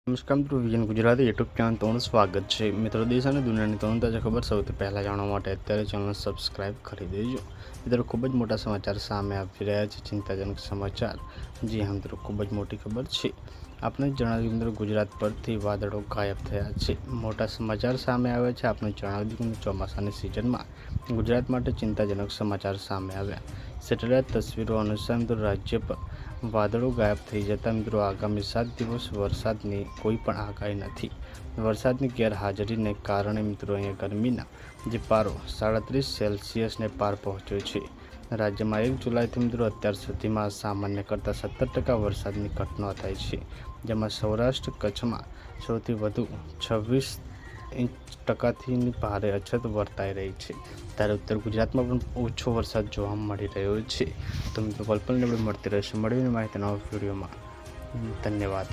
નમસ્કાર મિત્રો, vision Gujarati YouTube channel તમારું સ્વાગત છે। મિત્રો, દેશ અને દુનિયાની તમામ તાજા ખબર સૌથી પહેલાં જાણવા માટે અત્યારે ચેનલ સબસ્ક્રાઇબ કરી દેજો। મિત્રો, ખૂબ જ મોટા સમાચાર સામે આવી રહ્યા છે, ચિંતાજનક સમાચાર। જી હા મિત્રો, ખૂબ જ મોટી ખબર છે। આપણે જણાવ્યું મિત્રો, ગુજરાત પરથી વાદળો ગાયબ થયા છે। મોટા સમાચાર સામે આવ્યા છે। આપણે જણાવ્યું કે ચોમાસાની સિઝનમાં ગુજરાત માટે ચિંતાજનક સમાચાર સામે આવ્યા। સેટેલાઇટ તસવીરો અનુસાર મિત્રો, રાજ્ય પર વાદળો ગાયબ થઈ જતા મિત્રો આગામી 7 દિવસ વરસાદની કોઈ પણ આગાહી નથી। વરસાદની ગેરહાજરીને કારણે મિત્રો અહીંયા ગરમીના જે પારો 37 સેલ્સિયસને પાર પહોંચ્યો છે। રાજ્યમાં 1 જુલાઈથી મિત્રો અત્યાર સુધીમાં સામાન્ય કરતાં 17% વરસાદની ઘટના થઈ છે, જેમાં સૌરાષ્ટ્ર કચ્છમાં સૌથી વધુ 26% ભારે અછત વર્તાઈ રહી છે, ત્યારે ઉત્તર ગુજરાતમાં પણ ઓછો વરસાદ જોવા મળી રહ્યો છે। તો મિત્રો, પલ પલની આપણે મળતી રહેશે, મળીને માહિતીના વિડીયોમાં। ધન્યવાદ।